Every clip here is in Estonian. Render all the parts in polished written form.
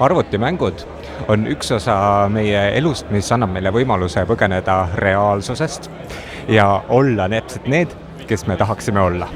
Arvutimängud on üks osa meie elust, mis annab meile võimaluse põgeneda reaalsusest ja olla täpselt need, kes me tahaksime olla.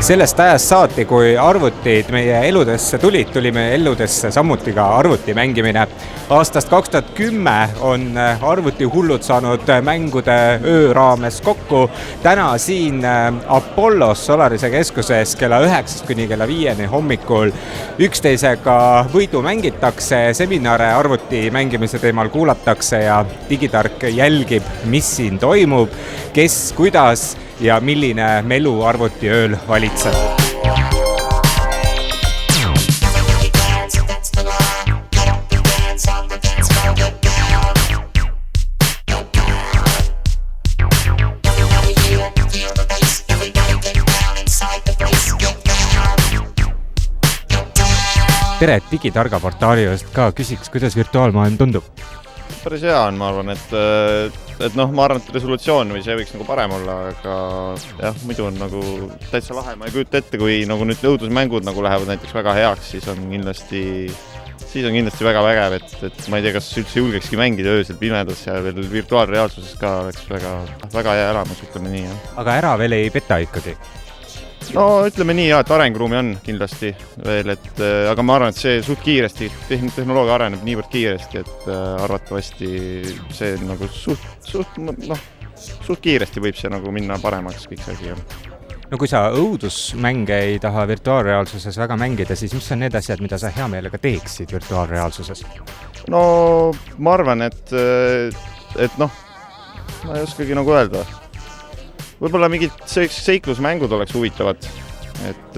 Sellest ajast saati, kui arvutid meie eludesse tulid, tuli meie eludesse samuti ka arvuti mängimine. Aastast 2010 on arvutihullud saanud mängude öö raames kokku. Täna siin Apollos Solarise keskuses kella 9 kuni kella 5 hommikul üksteisega võidu mängitakse, seminare arvuti mängimise teemal kuulatakse ja digitark jälgib, mis siin toimub, kes, kuidas ja milline melu arvutiööl valitseb. Tere, digitarga portaali eest ka küsiks, kuidas virtuaalmaailm tundub? Päris hea on, ma arvan, et ma arvan, et resolutsioon või see võiks nagu parem olla, aga jah, muidu on nagu täitsa lahe. Ma ei kujuta ette, kui nagu nüüd õudusmängud nagu lähevad näiteks väga heaks, siis on kindlasti väga vägev, et ma ei tea, kas üldse julgekski mängida öösel pimedas ja veel virtuaalreaalsuses ka oleks väga hea elamus, ütleme nii. Ja. Aga ära veel ei peta ikkagi? No ütleme nii, et arenguruumi on kindlasti veel, aga ma arvan, et see suht kiiresti, tehnoloogia areneb niivõrd kiiresti, et arvatavasti see nagu suht kiiresti võib see nagu minna paremaks kõik see asi. No kui sa õudusmänge ei taha virtuaalreaalsuses väga mängida, siis mis on need asjad, mida sa hea meelega teeksid virtuaalreaalsuses? No ma arvan, et ma ei oskagi nagu öelda. Võib-olla mingid seiklusmängud oleks huvitavad, et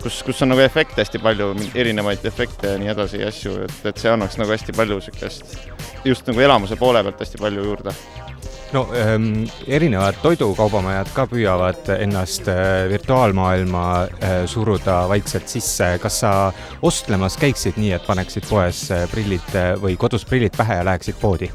kus on nagu efekte hästi palju, erinevaid efekte ja nii edasi ja asju, et see annaks nagu hästi palju just nagu elamuse poole pealt hästi palju juurde. No erinevad toidukaubamajad ka püüavad ennast virtuaalmaailma suruda vaikselt sisse. Kas sa ostlemas käiksid nii, et paneksid poes prillid või kodus prillid pähe ja läheksid poodi?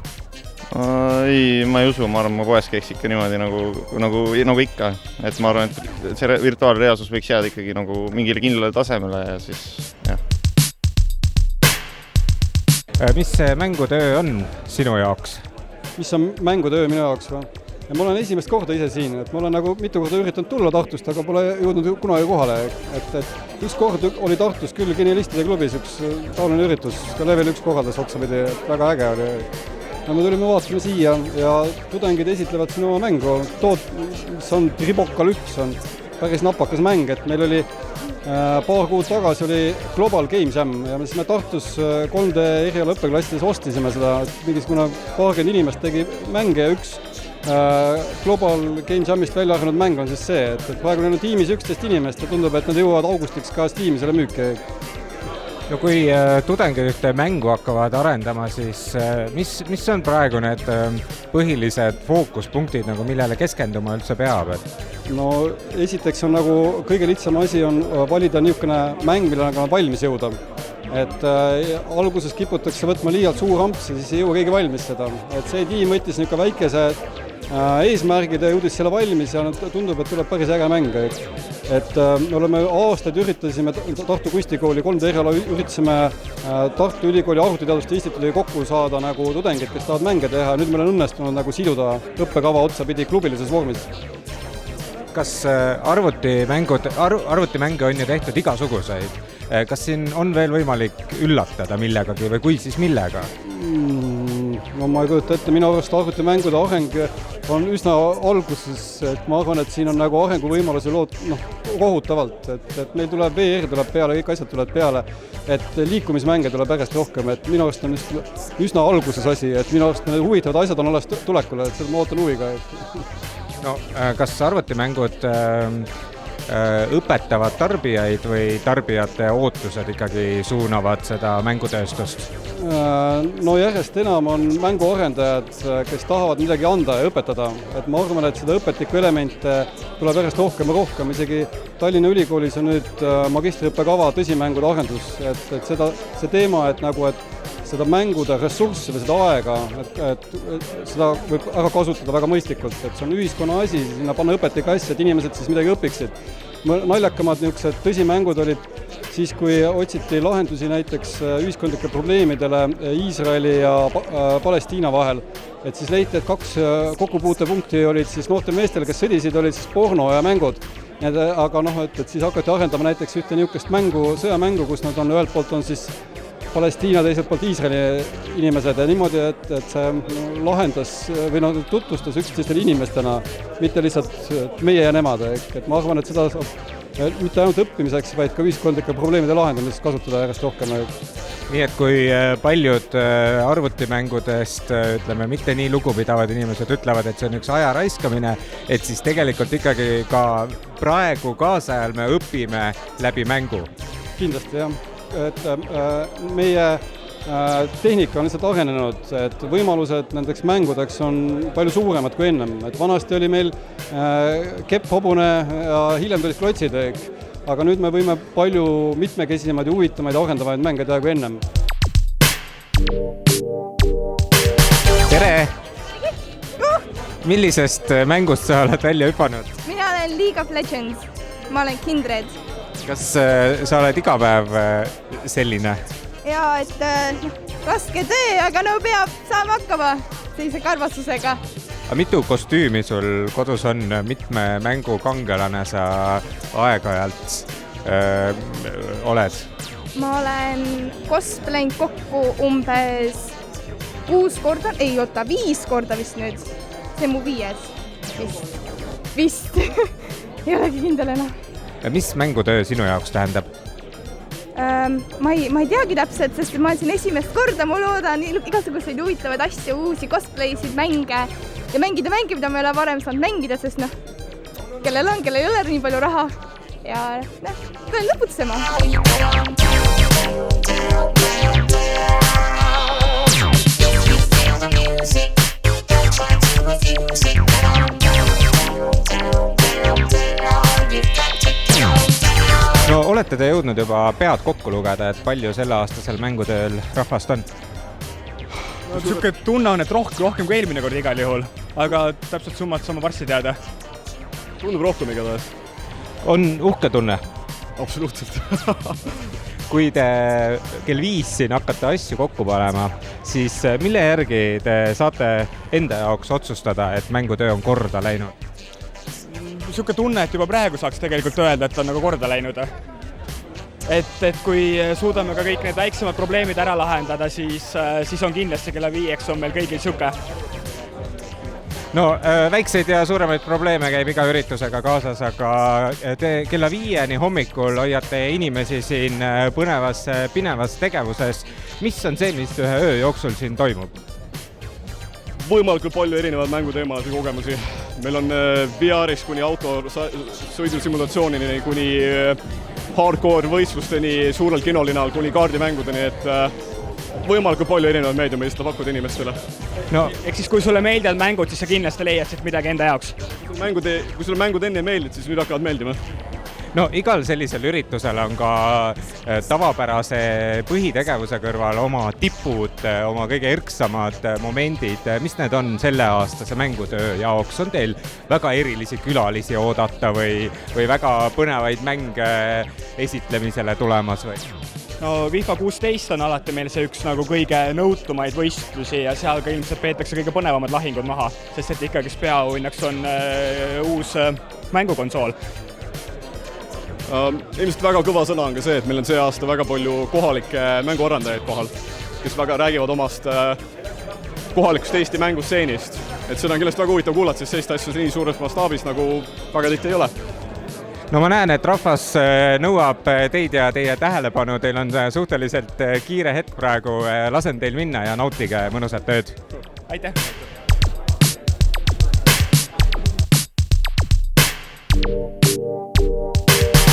Ei, ma ei usu, ma arvan, ma poes käiks ikka niimoodi nagu ikka. Et ma arvan, et see virtuaalreaalsus võiks jääda ikkagi nagu mingile kindlale tasemele ja siis jah. Mis see mängutöö on sinu jaoks? Mis on mängutöö minu jaoks või? Ja ma olen esimest korda ise siin, et ma olen nagu mitu korda üritanud tulla Tartust, aga pole jõudnud kunagi kohale. Et üks kord oli Tartus küll Genialistide klubis üks taoline üritus, ka Level 1 korraldas otsapidi, väga äge oli. Ja me tulime vaatame siia ja tudengid esitlevad siin oma mängu. Mis on Tribokalyps, on päris napakas mäng, et meil oli paar kuud tagasi oli Global Game Jam ja siis me Tartus 3D eriala õppeklassides ostisime seda, mingisugune paarkümmend inimest tegi mänge ja üks Global Game Jamist välja arvanud mäng on siis see, et praegu neil on tiimis 11 inimest ja tundub, et nad jõuavad augustiks ka Steam'i selle müüki. No kui tudengid ühte mängu hakkavad arendama, siis mis on praegu need põhilised fookuspunktid, nagu millele keskenduma üldse peab? No esiteks on nagu kõige lihtsam asi on valida niisugune mäng, mille on valmis jõuda. Et alguses kiputakse võtma liialt suur amps ja siis ei jõua keegi valmis seda. Et see tiim võttis niisugune väikese eesmärgid ja jõudis selle valmis ja tundub, et tuleb päris äge mäng. Et me oleme aastaid üritasime Tartu Kunstikooli 3D eriala üritasime Tartu Ülikooli Arvutiteaduste Instituudi kokku saada nagu tudengid, kes tahavad mänge teha. Nüüd meil on õnnestunud nagu siduda õppekava otsapidi klubilises vormis. Kas arvutimänge on ju tehtud igasuguseid? Kas siin on veel võimalik üllatada millegagi või kui siis millega? No ma ei kujuta ette, minu arust arvutimängude areng on üsna alguses, et ma arvan, et siin on nagu arenguvõimaluse lood kohutavalt, et meil tuleb VR tuleb peale, kõik asjad tuleb peale, et liikumismänge tuleb järjest rohkem, et minu arust on üsna alguses asi, et minu arust need huvitavad asjad on alles tulekule, et seda ma ootan huviga. No, kas arvutimängud õpetavad tarbijaid või tarbijate ootused ikkagi suunavad seda mängutööstust? No järjest enam on mänguarendajad, kes tahavad midagi anda ja õpetada. Et ma arvan, et seda õpetlikku elemente tuleb järjest rohkem ja rohkem. Isegi Tallinna Ülikoolis on nüüd magistriõppekava tõsimängude arendus. Et see teema, et seda mängude ressurssi või seda aega, et seda võib ära kasutada väga mõistlikult. Et see on ühiskonna asi, sinna panna õpetlik asja, et inimesed siis midagi õpiksid. Naljakamad niisugused tõsimängud olid siis, kui otsiti lahendusi näiteks ühiskondlike probleemidele Iisraeli ja Palestiina vahel. Et siis leiti, et 2 kokkupuutepunkti olid siis noorte meestel, kes sõdisid, olid siis porno ja mängud. Aga et siis hakati arendama näiteks ühte niisugust sõjamängu, kus nad on ühelt poolt on siis Palestiina, teiselt poolt Iisraeli inimesed ja niimoodi, et see lahendas või tutvustas üksteistele inimestena, mitte lihtsalt meie ja nemad. Et ma arvan, et seda saab mitte ainult õppimiseks, vaid ka ühiskondlike probleemide lahendamiseks kasutada järjest rohkem. Nii et kui paljud arvutimängudest, ütleme, mitte nii lugupidavad inimesed ütlevad, et see on üks aja raiskamine, et siis tegelikult ikkagi ka praegu kaasajal me õpime läbi mängu. Kindlasti, jah. Et meie tehnika on lihtsalt arenenud, et võimalused nendeks mängudeks on palju suuremad kui ennem. Et vanasti oli meil kepp, hobune ja hiljem tulid klotsid, aga nüüd me võime palju mitmekesisemaid ja huvitamaid ja arendavaid mänge teha kui ennem. Tere! Millisest mängust sa oled välja hüpanud? Mina olen League of Legends. Ma olen Kindred. Kas sa oled iga päev selline? Ja, et raske töö, aga no peab saama hakkama sellise karvastusega. Aga mitu kostüümi sul kodus on? Mitme mängu kangelane sa aeg-ajalt oled? Ma olen cosplaynud kokku umbes 5 korda vist nüüd. See on mu 5. Vist. Ei olegi kindel enam. Mis mängutöö sinu jaoks tähendab? Ma ei teagi täpselt, sest ma olen siin esimest korda, ma loodan igasuguseid huvitavaid asju, uusi cosplaysid, mänge ja mängida mänge, mida ma ei ole varem saanud mängida, sest kellel ei ole nii palju raha ja tulen lõputsema. No olete te jõudnud juba pead kokku lugeda, et palju selle aastasel mängutööl rahvast on? Siuke tunne on, et rohkem kui eelmine kord igal juhul, aga täpselt summad saame varsti teada. Tundub rohkem igatahes. On uhke tunne? Absoluutselt. Kui te kell 5 siin hakkate asju kokku panema, siis mille järgi te saate enda jaoks otsustada, et mängutöö on korda läinud? Siuke tunne, et juba praegu saaks tegelikult öelda, et on nagu korda läinud. Et kui suudame ka kõik need väiksemad probleemid ära lahendada, siis on kindlasti kella 5 on meil kõigil siuke. No väikseid ja suuremaid probleeme käib iga üritusega kaasas, aga te kella 5 hommikul hoiate inimesi siin põnevas, pinevas tegevuses. Mis on see, mis ühe öö jooksul siin toimub? Võimalikult palju erinevaid mänguteemasid ja kogemusi. Meil on VR-ist kuni autosõidusimulatsioonini, kuni hardcore võistlusteni, suurel kinolinal, kuni kaardimängudeni, et võimalikult palju erinevaid meediumi seda pakkuda inimestele. No, ehk siis kui sulle meeldivad mängud, siis sa kindlasti leiad siit midagi enda jaoks. Kui sulle mängud enne meeldid, siis nüüd hakkavad meeldima. No igal sellisel üritusel on ka tavapärase põhitegevuse kõrval oma tipud, oma kõige erksamad momendid. Mis need on selle aastase mängutöö jaoks? On teil väga erilisi külalisi oodata või väga põnevaid mänge esitlemisele tulemas või? No FIFA 16 on alati meil see üks nagu kõige nõutumaid võistlusi ja seal ka ilmselt peetakse kõige põnevamad lahingud maha, sest et ikkagi peaauhinnaks on uus mängukonsool. Ilmselt väga kõva sõna on ka see, et meil on see aasta väga palju kohalikke mänguarendajaid kohal, kes väga räägivad omast kohalikust Eesti mängustseenist. Et seda on kindlasti väga huvitav kuulata, sest sellist asju nii suures mastaabis nagu väga tihti ei ole. No ma näen, et rahvas nõuab teid ja teie tähelepanu. Teil on suhteliselt kiire hetk praegu. Lasen teil minna ja nautige mõnusat tööd. Aitäh!